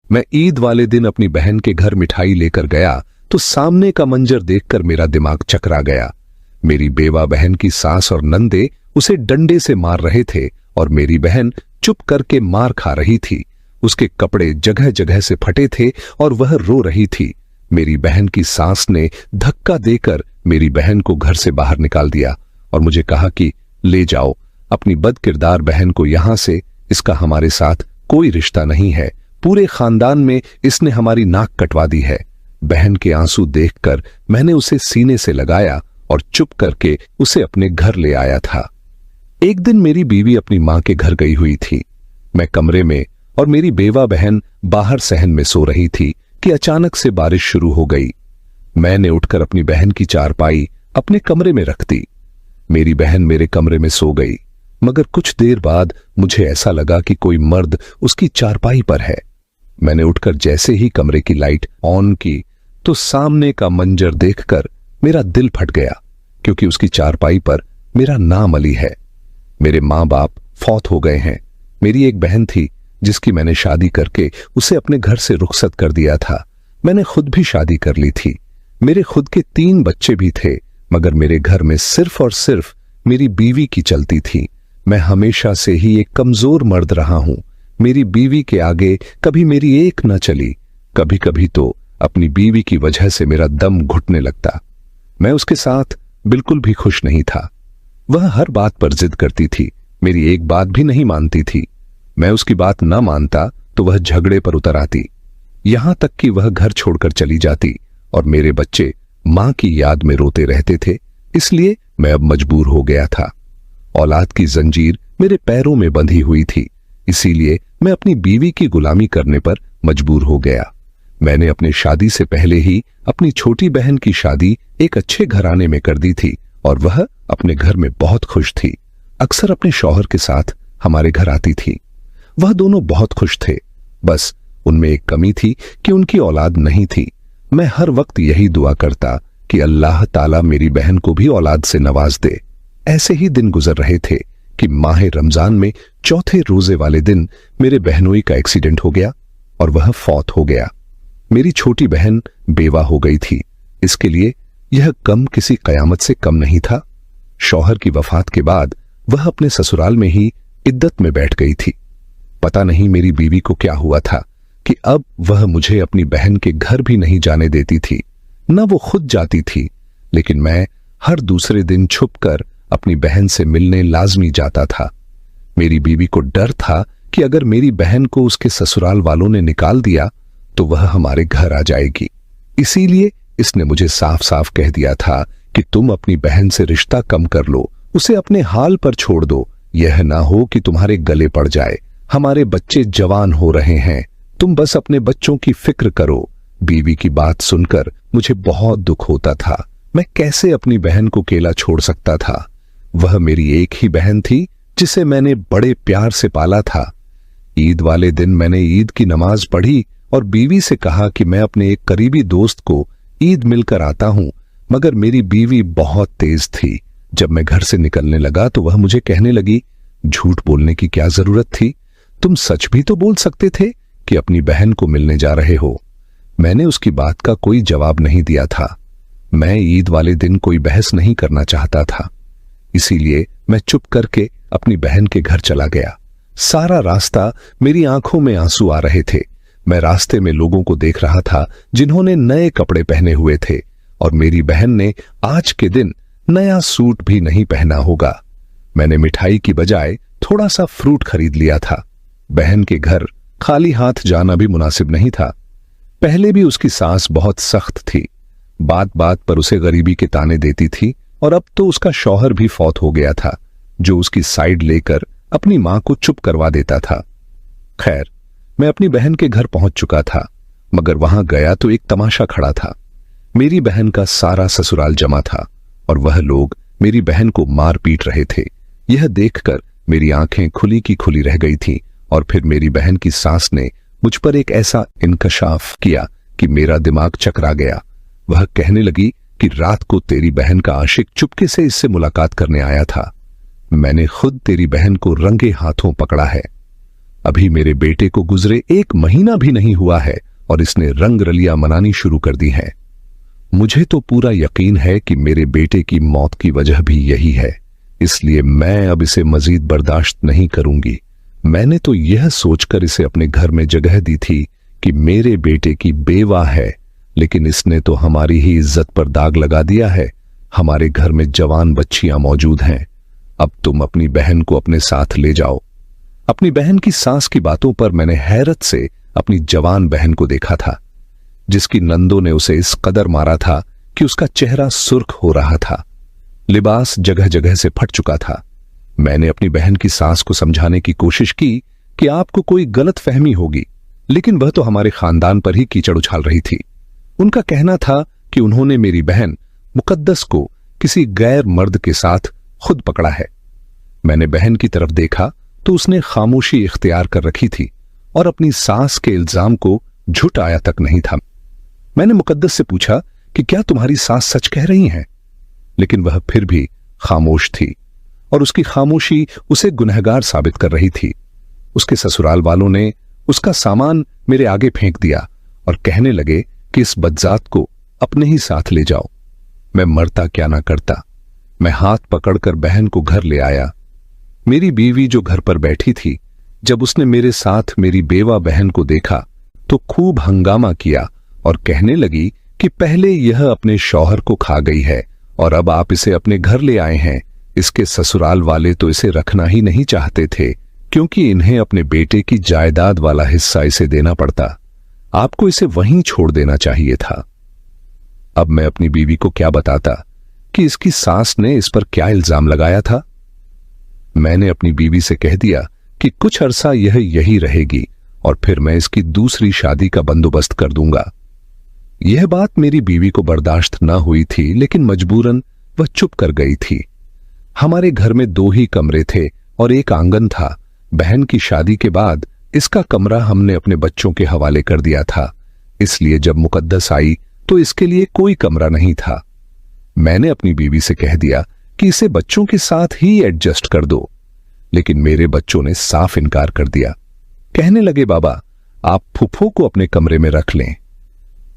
मैं ईद वाले दिन अपनी बहन के घर मिठाई लेकर गया तो सामने का मंजर देखकर मेरा दिमाग चकरा गया। मेरी बेवा बहन की सास और नंदे उसे डंडे से मार रहे थे और मेरी बहन चुप करके मार खा रही थी। उसके कपड़े जगह जगह से फटे थे और वह रो रही थी। मेरी बहन की सास ने धक्का देकर मेरी बहन को घर से बाहर निकाल दिया और मुझे कहा कि ले जाओ अपनी बदकिरदार बहन को यहां से, इसका हमारे साथ कोई रिश्ता नहीं है, पूरे खानदान में इसने हमारी नाक कटवा दी है। बहन के आंसू देखकर मैंने उसे सीने से लगाया और चुप करके उसे अपने घर ले आया था। एक दिन मेरी बीवी अपनी मां के घर गई हुई थी। मैं कमरे में और मेरी बेवा बहन बाहर सहन में सो रही थी कि अचानक से बारिश शुरू हो गई। मैंने उठकर अपनी बहन की चारपाई अपने कमरे में रख दी। मेरी बहन मेरे कमरे में सो गई, मगर कुछ देर बाद मुझे ऐसा लगा कि कोई मर्द उसकी चारपाई पर है। मैंने उठकर जैसे ही कमरे की लाइट ऑन की तो सामने का मंजर देखकर मेरा दिल फट गया, क्योंकि उसकी चारपाई पर मेरा नाम अली है। मेरे मां बाप फौत हो गए हैं। मेरी एक बहन थी जिसकी मैंने शादी करके उसे अपने घर से रुखसत कर दिया था। मैंने खुद भी शादी कर ली थी। मेरे खुद के 3 बच्चे भी थे, मगर मेरे घर में सिर्फ और सिर्फ मेरी बीवी की चलती थी। मैं हमेशा से ही एक कमजोर मर्द रहा हूं। मेरी बीवी के आगे कभी मेरी एक न चली। कभी कभी तो अपनी बीवी की वजह से मेरा दम घुटने लगता। मैं उसके साथ बिल्कुल भी खुश नहीं था। वह हर बात पर जिद करती थी, मेरी एक बात भी नहीं मानती थी। मैं उसकी बात न मानता तो वह झगड़े पर उतर आती, यहां तक कि वह घर छोड़कर चली जाती और मेरे बच्चे मां की याद में रोते रहते थे। इसलिए मैं अब मजबूर हो गया था। औलाद की जंजीर मेरे पैरों में बंधी हुई थी, इसीलिए मैं अपनी बीवी की गुलामी करने पर मजबूर हो गया। मैंने अपने शादी से पहले ही अपनी छोटी बहन की शादी एक अच्छे घराने में कर दी थी और वह अपने घर में बहुत खुश थी। अक्सर अपने शौहर के साथ हमारे घर आती थी। वह दोनों बहुत खुश थे। बस उनमें एक कमी थी कि उनकी औलाद नहीं थी। मैं हर वक्त यही दुआ करता कि अल्लाह ताला मेरी बहन को भी औलाद से नवाज दे। ऐसे ही दिन गुजर रहे थे कि माह रमजान में चौथे रोजे वाले दिन मेरे बहनोई का एक्सीडेंट हो गया और वह फौत हो गया। मेरी छोटी बहन बेवा हो गई थी। इसके लिए यह गम किसी कयामत से कम नहीं था। शौहर की वफात के बाद वह अपने ससुराल में ही इद्दत में बैठ गई थी। पता नहीं मेरी बीवी को क्या हुआ था कि अब वह मुझे अपनी बहन के घर भी नहीं जाने देती थी। न वो खुद जाती थी, लेकिन मैं हर दूसरे दिन छुपकर अपनी बहन से मिलने लाजमी जाता था। मेरी बीवी को डर था कि अगर मेरी बहन को उसके ससुराल वालों ने निकाल दिया तो वह हमारे घर आ जाएगी। इसीलिए इसने मुझे साफ साफ कह दिया था कि तुम अपनी बहन से रिश्ता कम कर लो, उसे अपने हाल पर छोड़ दो। यह ना हो कि तुम्हारे गले पड़ जाए। हमारे बच्चे जवान हो रहे हैं, तुम बस अपने बच्चों की फिक्र करो। बीवी की बात सुनकर मुझे बहुत दुख होता था। मैं कैसे अपनी बहन को अकेला छोड़ सकता था? वह मेरी एक ही बहन थी जिसे मैंने बड़े प्यार से पाला था। ईद वाले दिन मैंने ईद की नमाज पढ़ी और बीवी से कहा कि मैं अपने एक करीबी दोस्त को ईद मिलकर आता हूं, मगर मेरी बीवी बहुत तेज थी। जब मैं घर से निकलने लगा तो वह मुझे कहने लगी, झूठ बोलने की क्या जरूरत थी? तुम सच भी तो बोल सकते थे कि अपनी बहन को मिलने जा रहे हो। मैंने उसकी बात का कोई जवाब नहीं दिया था। मैं ईद वाले दिन कोई बहस नहीं करना चाहता था, इसीलिए मैं चुप करके अपनी बहन के घर चला गया। सारा रास्ता मेरी आंखों में आंसू आ रहे थे। मैं रास्ते में लोगों को देख रहा था जिन्होंने नए कपड़े पहने हुए थे और मेरी बहन ने आज के दिन नया सूट भी नहीं पहना होगा। मैंने मिठाई की बजाय थोड़ा सा फ्रूट खरीद लिया था। बहन के घर खाली हाथ जाना भी मुनासिब नहीं था। पहले भी उसकी सास बहुत सख्त थी, बात बात पर उसे गरीबी के ताने देती थी और अब तो उसका शौहर भी फौत हो गया था, जो उसकी साइड लेकर अपनी मां को चुप करवा देता था। खैर, मैं अपनी बहन के घर पहुंच चुका था, मगर वहां गया तो एक तमाशा खड़ा था। मेरी बहन का सारा ससुराल जमा था और वह लोग मेरी बहन को मार पीट रहे थे। यह देखकर मेरी आंखें खुली की खुली रह गई थीं और फिर मेरी बहन की सास ने मुझ पर एक ऐसा इंकशाफ किया कि मेरा दिमाग चकरा गया। वह कहने लगी कि रात को तेरी बहन का आशिक चुपके से इससे मुलाकात करने आया था। मैंने खुद तेरी बहन को रंगे हाथों पकड़ा है। अभी मेरे बेटे को गुजरे 1 महीना भी नहीं हुआ है और इसने रंग रलियां मनानी शुरू कर दी हैं। मुझे तो पूरा यकीन है कि मेरे बेटे की मौत की वजह भी यही है, इसलिए मैं अब इसे मजीद बर्दाश्त नहीं करूंगी। मैंने तो यह सोचकर इसे अपने घर में जगह दी थी कि मेरे बेटे की बेवा है, लेकिन इसने तो हमारी ही इज्जत पर दाग लगा दिया है। हमारे घर में जवान बच्चियां मौजूद हैं। अब तुम अपनी बहन को अपने साथ ले जाओ। अपनी बहन की सास की बातों पर मैंने हैरत से अपनी जवान बहन को देखा था, जिसकी नंदों ने उसे इस कदर मारा था कि उसका चेहरा सुर्ख हो रहा था, लिबास जगह जगह से फट चुका था। मैंने अपनी बहन की सास को समझाने की कोशिश की कि आपको कोई गलत फहमी होगी, लेकिन वह तो हमारे खानदान पर ही कीचड़ उछाल रही थी। उनका कहना था कि उन्होंने मेरी बहन मुकद्दस को किसी गैर मर्द के साथ खुद पकड़ा है। मैंने बहन की तरफ देखा तो उसने खामोशी इख्तियार कर रखी थी और अपनी सास के इल्जाम को झुठलाया तक नहीं था। मैंने मुकद्दस से पूछा कि क्या तुम्हारी सास सच कह रही हैं? लेकिन वह फिर भी खामोश थी और उसकी खामोशी उसे गुनहगार साबित कर रही थी। उसके ससुराल वालों ने उसका सामान मेरे आगे फेंक दिया और कहने लगे कि इस बदजात को अपने ही साथ ले जाओ। मैं मरता क्या ना करता। मैं हाथ पकड़कर बहन को घर ले आया। मेरी बीवी जो घर पर बैठी थी, जब उसने मेरे साथ मेरी बेवा बहन को देखा तो खूब हंगामा किया और कहने लगी कि पहले यह अपने शौहर को खा गई है और अब आप इसे अपने घर ले आए हैं। इसके ससुराल वाले तो इसे रखना ही नहीं चाहते थे, क्योंकि इन्हें अपने बेटे की जायदाद वाला हिस्सा इसे देना पड़ता। आपको इसे वहीं छोड़ देना चाहिए था। अब मैं अपनी बीवी को क्या बताता कि इसकी सास ने इस पर क्या इल्जाम लगाया था। मैंने अपनी बीवी से कह दिया कि कुछ अरसा यह यही रहेगी और फिर मैं इसकी दूसरी शादी का बंदोबस्त कर दूंगा। यह बात मेरी बीवी को बर्दाश्त न हुई थी, लेकिन मजबूरन वह चुप कर गई थी। हमारे घर में 2 ही कमरे थे और एक आंगन था। बहन की शादी के बाद इसका कमरा हमने अपने बच्चों के हवाले कर दिया था, इसलिए जब मुकद्दस आई तो इसके लिए कोई कमरा नहीं था। मैंने अपनी बीवी से कह दिया कि इसे बच्चों के साथ ही एडजस्ट कर दो, लेकिन मेरे बच्चों ने साफ इनकार कर दिया। कहने लगे, बाबा आप फूफो को अपने कमरे में रख लें।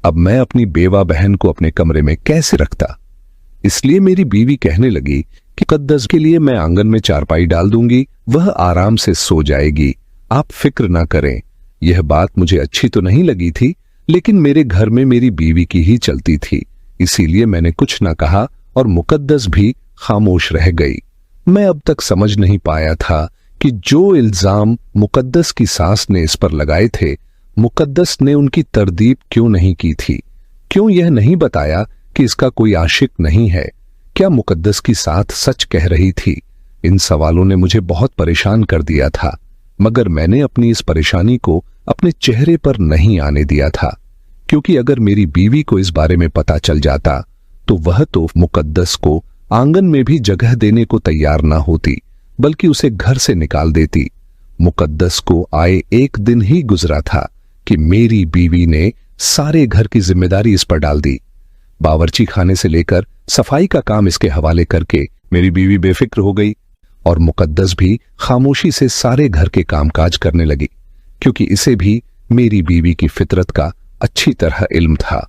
अब मैं अपनी बेवा बहन को अपने कमरे में कैसे रखता? इसलिए मेरी बीवी कहने लगी कि मुकद्दस के लिए मैं आंगन में चारपाई डाल दूंगी, वह आराम से सो जाएगी, आप फिक्र ना करें। यह बात मुझे अच्छी तो नहीं लगी थी, लेकिन मेरे घर में मेरी बीवी की ही चलती थी, इसीलिए मैंने कुछ ना कहा और मुकद्दस भी खामोश रह गई। मैं अब तक समझ नहीं पाया था कि जो इल्जाम मुकद्दस की सास ने इस पर लगाए थे, मुकद्दस ने उनकी तरदीद क्यों नहीं की थी? क्यों यह नहीं बताया कि इसका कोई आशिक नहीं है? क्या मुकद्दस की साथ सच कह रही थी? इन सवालों ने मुझे बहुत परेशान कर दिया था, मगर मैंने अपनी इस परेशानी को अपने चेहरे पर नहीं आने दिया था, क्योंकि अगर मेरी बीवी को इस बारे में पता चल जाता तो वह तो मुकद्दस को आंगन में भी जगह देने को तैयार ना होती, बल्कि उसे घर से निकाल देती। मुकद्दस को आए 1 दिन ही गुजरा था कि मेरी बीवी ने सारे घर की जिम्मेदारी इस पर डाल दी। बावर्ची खाने से लेकर सफाई का काम इसके हवाले करके मेरी बीवी बेफिक्र हो गई और मुकद्दस भी खामोशी से सारे घर के कामकाज करने लगी, क्योंकि इसे भी मेरी बीवी की फितरत का अच्छी तरह इल्म था।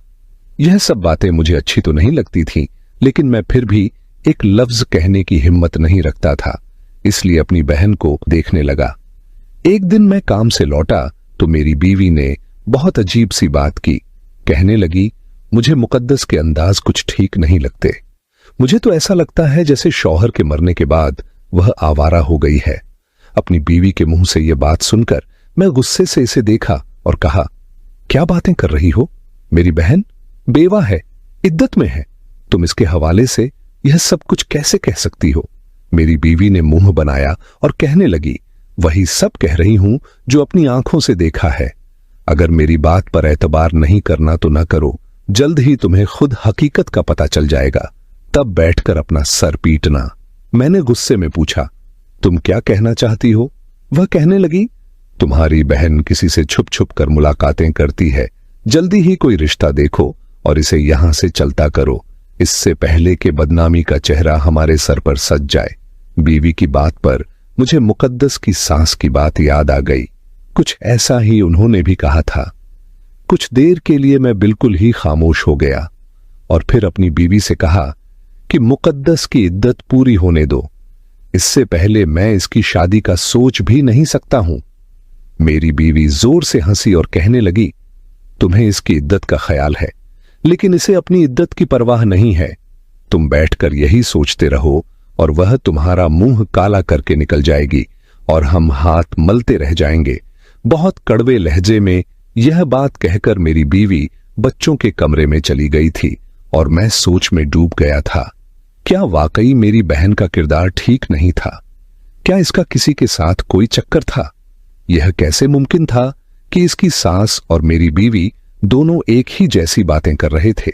यह सब बातें मुझे अच्छी तो नहीं लगती थीं, लेकिन मैं फिर भी एक लफ्ज कहने की हिम्मत नहीं रखता था, इसलिए अपनी बहन को देखने लगा। एक दिन मैं काम से लौटा तो मेरी बीवी ने बहुत अजीब सी बात की। कहने लगी, मुझे मुकद्दस के अंदाज कुछ ठीक नहीं लगते। मुझे तो ऐसा लगता है जैसे शौहर के मरने के बाद वह आवारा हो गई है। अपनी बीवी के मुंह से यह बात सुनकर मैं गुस्से से इसे देखा और कहा, क्या बातें कर रही हो? मेरी बहन बेवा है, इद्दत में है, तुम इसके हवाले से यह सब कुछ कैसे कह सकती हो? मेरी बीवी ने मुंह बनाया और कहने लगी, वही सब कह रही हूं जो अपनी आंखों से देखा है। अगर मेरी बात पर एतबार नहीं करना तो ना करो, जल्द ही तुम्हें खुद हकीकत का पता चल जाएगा, तब बैठकर अपना सर पीटना। मैंने गुस्से में पूछा, तुम क्या कहना चाहती हो? वह कहने लगी, तुम्हारी बहन किसी से छुप छुप कर मुलाकातें करती है, जल्दी ही कोई रिश्ता देखो और इसे यहां से चलता करो, इससे पहले कि बदनामी का चेहरा हमारे सर पर सज जाए। बीवी की बात पर मुझे मुकद्दस की सास की बात याद आ गई। कुछ ऐसा ही उन्होंने भी कहा था। कुछ देर के लिए मैं बिल्कुल ही खामोश हो गया और फिर अपनी बीवी से कहा कि मुकद्दस की इद्दत पूरी होने दो, इससे पहले मैं इसकी शादी का सोच भी नहीं सकता हूं। मेरी बीवी जोर से हंसी और कहने लगी, तुम्हें इसकी इद्दत का ख्याल है, लेकिन इसे अपनी इद्दत की परवाह नहीं है। तुम बैठकर यही सोचते रहो और वह तुम्हारा मुंह काला करके निकल जाएगी और हम हाथ मलते रह जाएंगे। बहुत कड़वे लहजे में यह बात कहकर मेरी बीवी बच्चों के कमरे में चली गई थी और मैं सोच में डूब गया था। क्या वाकई मेरी बहन का किरदार ठीक नहीं था? क्या इसका किसी के साथ कोई चक्कर था? यह कैसे मुमकिन था कि इसकी सास और मेरी बीवी दोनों एक ही जैसी बातें कर रहे थे,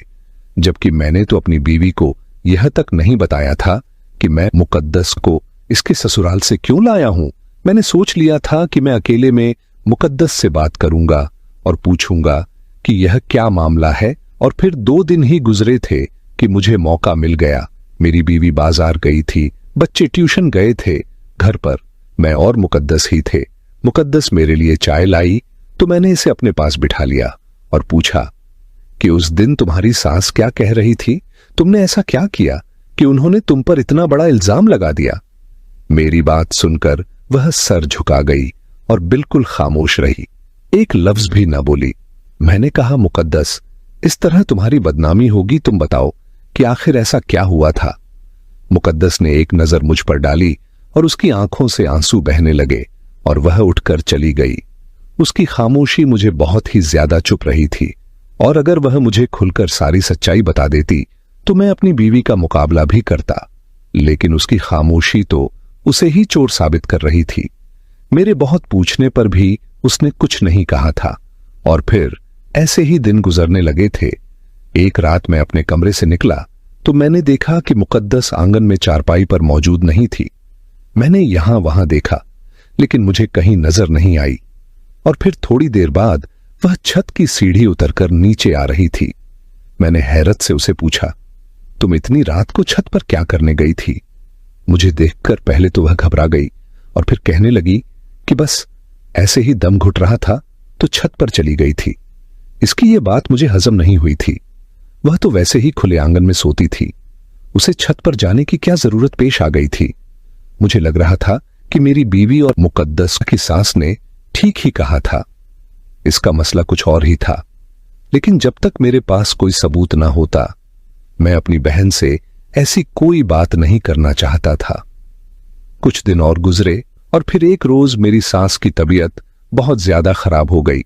जबकि मैंने तो अपनी बीवी को यह तक नहीं बताया था कि मैं मुकद्दस को इसके ससुराल से क्यों लाया हूं। मैंने सोच लिया था कि मैं अकेले में मुकद्दस से बात करूंगा और पूछूंगा कि यह क्या मामला है, और फिर 2 दिन ही गुजरे थे कि मुझे मौका मिल गया। मेरी बीवी बाजार गई थी, बच्चे ट्यूशन गए थे, घर पर मैं और मुकद्दस ही थे। मुकद्दस मेरे लिए चाय लाई तो मैंने इसे अपने पास बिठा लिया और पूछा कि उस दिन तुम्हारी सास क्या कह रही थी? तुमने ऐसा क्या किया कि उन्होंने तुम पर इतना बड़ा इल्जाम लगा दिया? मेरी बात सुनकर वह सर झुका गई और बिल्कुल खामोश रही, एक लफ्ज भी न बोली। मैंने कहा, मुकद्दस, इस तरह तुम्हारी बदनामी होगी, तुम बताओ कि आखिर ऐसा क्या हुआ था? मुकद्दस ने एक नजर मुझ पर डाली और उसकी आंखों से आंसू बहने लगे और वह उठकर चली गई। उसकी खामोशी मुझे बहुत ही ज्यादा चुप रही थी, और अगर वह मुझे खुलकर सारी सच्चाई बता देती तो मैं अपनी बीवी का मुकाबला भी करता, लेकिन उसकी खामोशी तो उसे ही चोर साबित कर रही थी। मेरे बहुत पूछने पर भी उसने कुछ नहीं कहा था और फिर ऐसे ही दिन गुजरने लगे थे। एक रात मैं अपने कमरे से निकला तो मैंने देखा कि मुकद्दस आंगन में चारपाई पर मौजूद नहीं थी। मैंने यहां वहां देखा लेकिन मुझे कहीं नजर नहीं आई, और फिर थोड़ी देर बाद वह छत की सीढ़ी उतरकर नीचे आ रही थी। मैंने हैरत से उसे पूछा, तुम इतनी रात को छत पर क्या करने गई थी? मुझे देखकर पहले तो वह घबरा गई और फिर कहने लगी कि बस ऐसे ही दम घुट रहा था तो छत पर चली गई थी। इसकी यह बात मुझे हजम नहीं हुई थी। वह तो वैसे ही खुले आंगन में सोती थी, उसे छत पर जाने की क्या जरूरत पेश आ गई थी? मुझे लग रहा था कि मेरी बीवी और मुकद्दस की सास ने ठीक ही कहा था। इसका मसला कुछ और ही था, लेकिन जब तक मेरे पास कोई सबूत ना होता मैं अपनी बहन से ऐसी कोई बात नहीं करना चाहता था। कुछ दिन और गुजरे और फिर एक रोज मेरी सास की तबीयत बहुत ज्यादा खराब हो गई।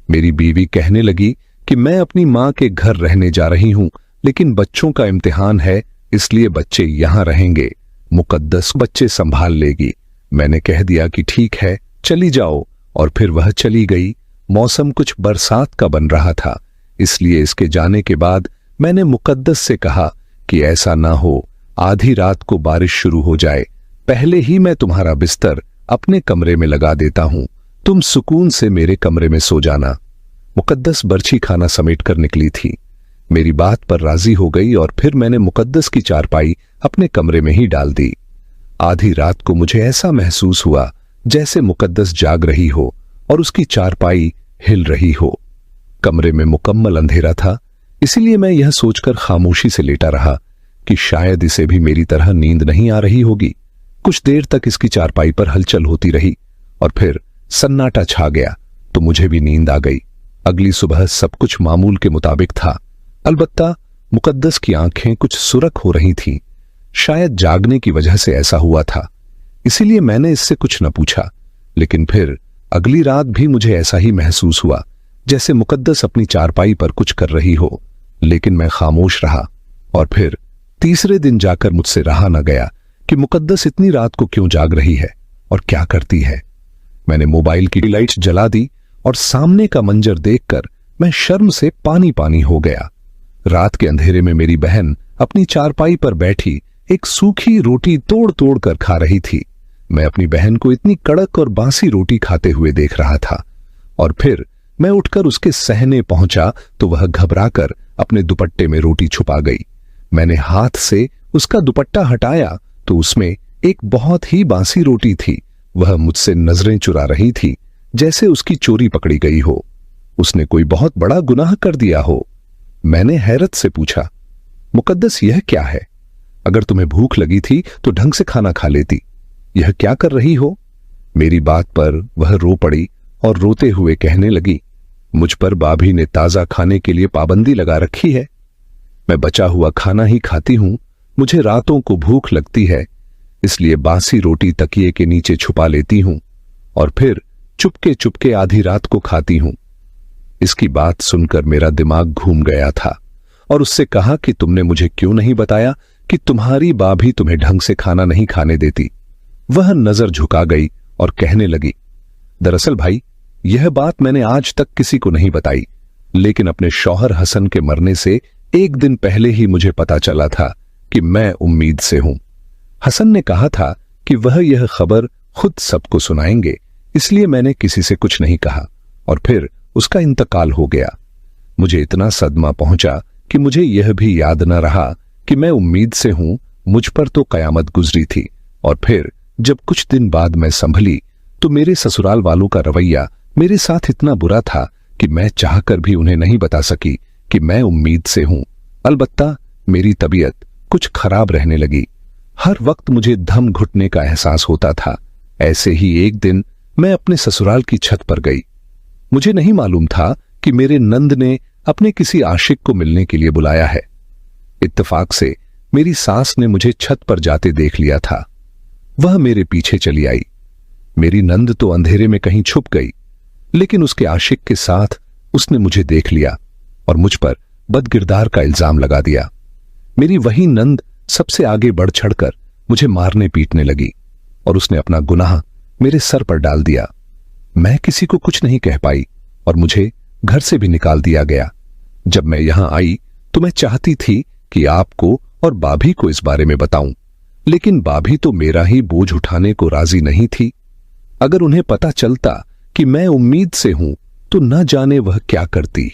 मेरी बीवी कहने लगी कि मैं अपनी मां के घर रहने जा रही हूं, लेकिन बच्चों का इम्तिहान है इसलिए बच्चे यहां रहेंगे, मुकद्दस बच्चे संभाल लेगी। मैंने कह दिया कि ठीक है, चली जाओ, और फिर वह चली गई। मौसम कुछ बरसात का बन रहा था, इसलिए इसके जाने के बाद मैंने मुकद्दस से कहा कि ऐसा ना हो आधी रात को बारिश शुरू हो जाए, पहले ही मैं तुम्हारा बिस्तर अपने कमरे में लगा देता हूं, तुम सुकून से मेरे कमरे में सो जाना। मुकद्दस बर्छी खाना समेट कर निकली थी। मेरी बात पर राजी हो गई और फिर मैंने मुकद्दस की चारपाई अपने कमरे में ही डाल दी। आधी रात को मुझे ऐसा महसूस हुआ जैसे मुकद्दस जाग रही हो और उसकी चारपाई हिल रही हो। कमरे में मुकम्मल अंधेरा था, इसीलिए मैं यह सोचकर खामोशी से लेटा रहा कि शायद इसे भी मेरी तरह नींद नहीं आ रही होगी। कुछ देर तक इसकी चारपाई पर हलचल होती रही और फिर सन्नाटा छा गया तो मुझे भी नींद आ गई। अगली सुबह सब कुछ मामूल के मुताबिक था, अलबत्ता मुकद्दस की आंखें कुछ सुरख हो रही थीं। शायद जागने की वजह से ऐसा हुआ था, इसीलिए मैंने इससे कुछ न पूछा। लेकिन फिर अगली रात भी मुझे ऐसा ही महसूस हुआ जैसे मुकद्दस अपनी चारपाई पर कुछ कर रही हो, लेकिन मैं खामोश रहा। और फिर तीसरे दिन जाकर मुझसे रहा न गया कि मुकद्दस इतनी रात को क्यों जाग रही है और क्या करती है। मैंने मोबाइल की लाइट्स जला दी और सामने का मंजर देखकर मैं शर्म से पानी पानी हो गया। रात के अंधेरे में मेरी बहन अपनी चारपाई पर बैठी एक सूखी रोटी तोड़ तोड़ कर खा रही थी। मैं अपनी बहन को इतनी कड़क और बासी रोटी खाते हुए देख रहा था, और फिर मैं उठकर उसके सहने पहुंचा तो वह घबराकर अपने दुपट्टे में रोटी छुपा गई। मैंने हाथ से उसका दुपट्टा हटाया तो उसमें एक बहुत ही बासी रोटी थी। वह मुझसे नजरें चुरा रही थी। जैसे उसकी चोरी पकड़ी गई हो, उसने कोई बहुत बड़ा गुनाह कर दिया हो। मैंने हैरत से पूछा, मुकद्दस यह क्या है? अगर तुम्हें भूख लगी थी तो ढंग से खाना खा लेती, यह क्या कर रही हो? मेरी बात पर वह रो पड़ी और रोते हुए कहने लगी, मुझ पर भाभी ने ताजा खाने के लिए पाबंदी लगा रखी है। मैं बचा हुआ खाना ही खाती हूं। मुझे रातों को भूख लगती है, इसलिए बासी रोटी तकिए के नीचे छुपा लेती हूं और फिर चुपके चुपके आधी रात को खाती हूं। इसकी बात सुनकर मेरा दिमाग घूम गया था और उससे कहा कि तुमने मुझे क्यों नहीं बताया कि तुम्हारी भाभी तुम्हें ढंग से खाना नहीं खाने देती। वह नजर झुका गई और कहने लगी, दरअसल भाई, यह बात मैंने आज तक किसी को नहीं बताई, लेकिन अपने शौहर हसन के मरने से एक दिन पहले ही मुझे पता चला था कि मैं उम्मीद से हूं। हसन ने कहा था कि वह यह खबर खुद सबको सुनाएंगे, इसलिए मैंने किसी से कुछ नहीं कहा और फिर उसका इंतकाल हो गया। मुझे इतना सदमा पहुंचा कि मुझे यह भी याद न रहा कि मैं उम्मीद से हूं। मुझ पर तो कयामत गुजरी थी और फिर जब कुछ दिन बाद मैं संभली तो मेरे ससुराल वालों का रवैया मेरे साथ इतना बुरा था कि मैं चाहकर भी उन्हें नहीं बता सकी कि मैं उम्मीद से हूं। अलबत्ता मेरी तबीयत कुछ खराब रहने लगी। हर वक्त मुझे दम घुटने का एहसास होता था। ऐसे ही एक दिन मैं अपने ससुराल की छत पर गई। मुझे नहीं मालूम था कि मेरे नंद ने अपने किसी आशिक को मिलने के लिए बुलाया है। इत्तेफाक से मेरी सास ने मुझे छत पर जाते देख लिया था। वह मेरे पीछे चली आई। मेरी नंद तो अंधेरे में कहीं छुप गई, लेकिन उसके आशिक के साथ उसने मुझे देख लिया और मुझ पर बदकिरदार का इल्जाम लगा दिया। मेरी वही नंद सबसे आगे बढ़ चढ़कर मुझे मारने पीटने लगी और उसने अपना गुनाह मेरे सर पर डाल दिया। मैं किसी को कुछ नहीं कह पाई और मुझे घर से भी निकाल दिया गया। जब मैं यहां आई तो मैं चाहती थी कि आपको और भाभी को इस बारे में बताऊं, लेकिन भाभी तो मेरा ही बोझ उठाने को राजी नहीं थी। अगर उन्हें पता चलता कि मैं उम्मीद से हूं तो न जाने वह क्या करती।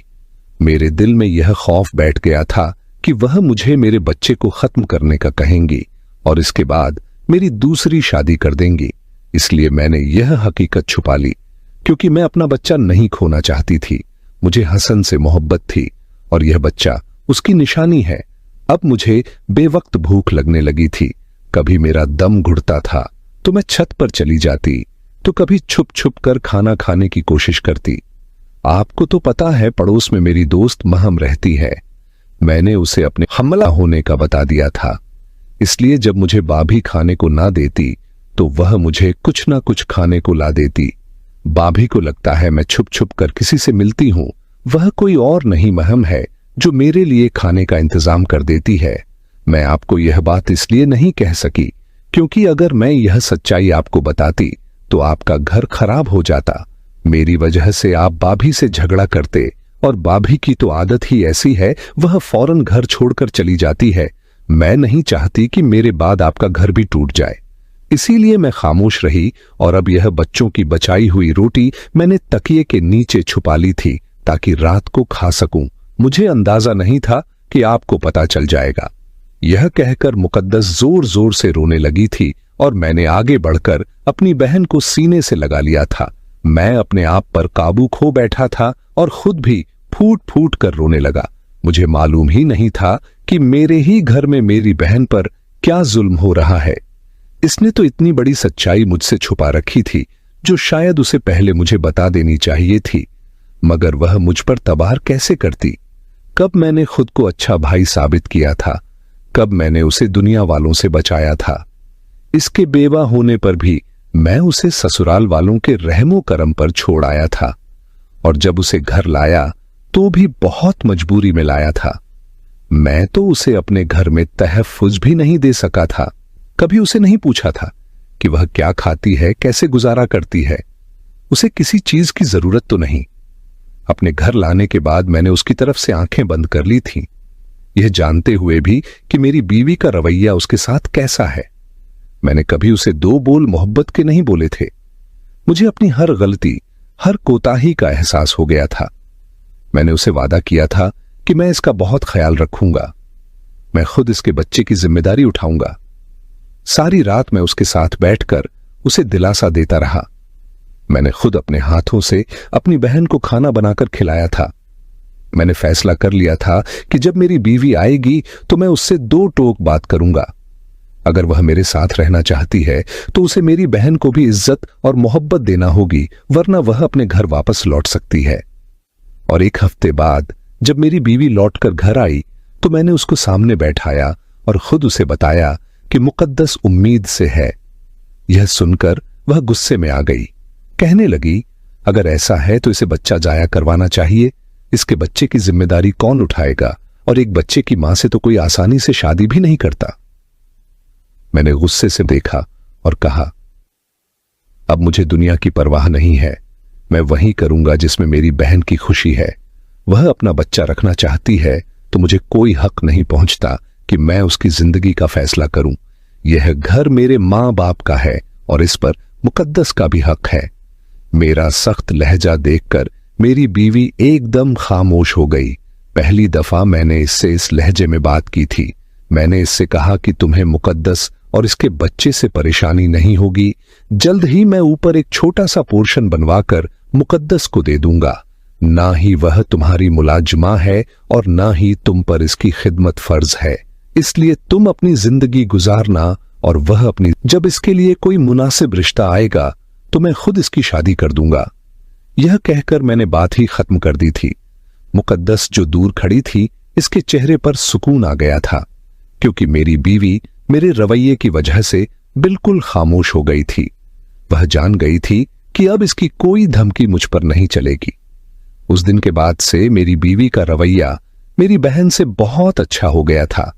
मेरे दिल में यह खौफ बैठ गया था कि वह मुझे मेरे बच्चे को खत्म करने का कहेंगी और इसके बाद मेरी दूसरी शादी कर देंगी। इसलिए मैंने यह हकीकत छुपा ली, क्योंकि मैं अपना बच्चा नहीं खोना चाहती थी। मुझे हसन से मोहब्बत थी और यह बच्चा उसकी निशानी है। अब मुझे बेवक्त भूख लगने लगी थी। कभी मेरा दम घुटता था तो मैं छत पर चली जाती, तो कभी छुप छुप कर खाना खाने की कोशिश करती। आपको तो पता है पड़ोस में मेरी दोस्त महम रहती है। मैंने उसे अपने हमला होने का बता दिया था, इसलिए जब मुझे भाभी खाने को ना देती तो वह मुझे कुछ ना कुछ खाने को ला देती। भाभी को लगता है मैं छुप छुप कर किसी से मिलती हूं। वह कोई और नहीं महम है जो मेरे लिए खाने का इंतजाम कर देती है। मैं आपको यह बात इसलिए नहीं कह सकी क्योंकि अगर मैं यह सच्चाई आपको बताती तो आपका घर खराब हो जाता। मेरी वजह से आप भाभी से झगड़ा करते और भाभी की तो आदत ही ऐसी है, वह फौरन घर छोड़कर चली जाती है। मैं नहीं चाहती कि मेरे बाद आपका घर भी टूट जाए, इसीलिए मैं खामोश रही और अब यह बच्चों की बचाई हुई रोटी मैंने तकिए के नीचे छुपा ली थी ताकि रात को खा सकूं। मुझे अंदाजा नहीं था कि आपको पता चल जाएगा। यह कहकर मुकद्दस जोर जोर से रोने लगी थी और मैंने आगे बढ़कर अपनी बहन को सीने से लगा लिया था। मैं अपने आप पर काबू खो बैठा था और खुद भी फूट फूट कर रोने लगा। मुझे मालूम ही नहीं था कि मेरे ही घर में मेरी बहन पर क्या जुल्म हो रहा है। इसने तो इतनी बड़ी सच्चाई मुझसे छुपा रखी थी जो शायद उसे पहले मुझे बता देनी चाहिए थी, मगर वह मुझ पर तबार कैसे करती। कब मैंने खुद को अच्छा भाई साबित किया था, कब मैंने उसे दुनिया वालों से बचाया था। इसके बेवा होने पर भी मैं उसे ससुराल वालों के रहमो करम पर छोड़ आया था और जब उसे घर लाया तो भी बहुत मजबूरी में लाया था। मैं तो उसे अपने घर में तहफ्फुज भी नहीं दे सका था। कभी उसे नहीं पूछा था कि वह क्या खाती है, कैसे गुजारा करती है। उसे किसी चीज की जरूरत तो नहीं। अपने घर लाने के बाद मैंने उसकी तरफ से आंखें बंद कर ली थीं, यह जानते हुए भी कि मेरी बीवी का रवैया उसके साथ कैसा है। मैंने कभी उसे दो बोल मोहब्बत के नहीं बोले थे। मुझे अपनी हर गलती, हर कोताही का एहसास हो गया था। मैंने उसे वादा किया था कि मैं इसका बहुत ख्याल रखूंगा, मैं खुद इसके बच्चे की जिम्मेदारी उठाऊंगा। सारी रात मैं उसके साथ बैठकर उसे दिलासा देता रहा। मैंने खुद अपने हाथों से अपनी बहन को खाना बनाकर खिलाया था। मैंने फैसला कर लिया था कि जब मेरी बीवी आएगी तो मैं उससे दो टोक बात करूंगा। अगर वह मेरे साथ रहना चाहती है तो उसे मेरी बहन को भी इज्जत और मोहब्बत देना होगी, वरना वह अपने घर वापस लौट सकती है। और एक हफ्ते बाद जब मेरी बीवी लौटकर घर आई तो मैंने उसको सामने बैठाया और खुद उसे बताया कि मुकद्दस उम्मीद से है। यह सुनकर वह गुस्से में आ गई। कहने लगी, अगर ऐसा है तो इसे बच्चा जाया करवाना चाहिए। इसके बच्चे की जिम्मेदारी कौन उठाएगा? और एक बच्चे की मां से तो कोई आसानी से शादी भी नहीं करता। मैंने गुस्से से देखा और कहा, अब मुझे दुनिया की परवाह नहीं है। मैं वही करूंगा जिसमें मेरी बहन की खुशी है। वह अपना बच्चा रखना चाहती है तो मुझे कोई हक नहीं पहुंचता कि मैं उसकी जिंदगी का फैसला करूं। यह घर मेरे मां बाप का है और इस पर मुकद्दस का भी हक है। मेरा सख्त लहजा देखकर मेरी बीवी एकदम खामोश हो गई। पहली दफा मैंने इससे इस लहजे में बात की थी। मैंने इससे कहा कि तुम्हें मुकद्दस और इसके बच्चे से परेशानी नहीं होगी। जल्द ही मैं ऊपर एक छोटा सा पोर्शन बनवाकर मुकद्दस को दे दूंगा। ना ही वह तुम्हारी मुलाजिमा है और ना ही तुम पर इसकी खिदमत फर्ज है। इसलिए तुम अपनी जिंदगी गुजारना और वह अपनी। जब इसके लिए कोई मुनासिब रिश्ता आएगा तो मैं खुद इसकी शादी कर दूंगा। यह कहकर मैंने बात ही खत्म कर दी थी। मुकद्दस जो दूर खड़ी थी, इसके चेहरे पर सुकून आ गया था, क्योंकि मेरी बीवी मेरे रवैये की वजह से बिल्कुल खामोश हो गई थी। वह जान गई थी कि अब इसकी कोई धमकी मुझ पर नहीं चलेगी। उस दिन के बाद से मेरी बीवी का रवैया मेरी बहन से बहुत अच्छा हो गया था।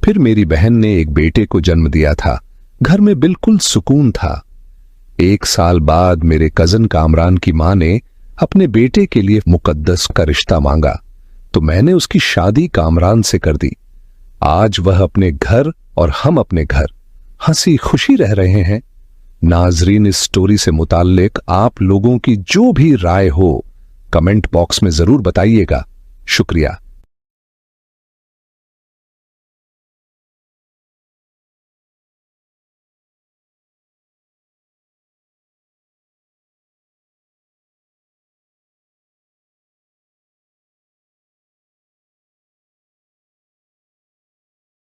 फिर मेरी बहन ने एक बेटे को जन्म दिया था। घर में बिल्कुल सुकून था। 1 साल बाद मेरे कजन कामरान की मां ने अपने बेटे के लिए मुकद्दस का रिश्ता मांगा तो मैंने उसकी शादी कामरान से कर दी। आज वह अपने घर और हम अपने घर हंसी खुशी रह रहे हैं। नाजरीन, इस स्टोरी से मुताल्लिक आप लोगों की जो भी राय हो कमेंट बॉक्स में जरूर बताइएगा। शुक्रिया।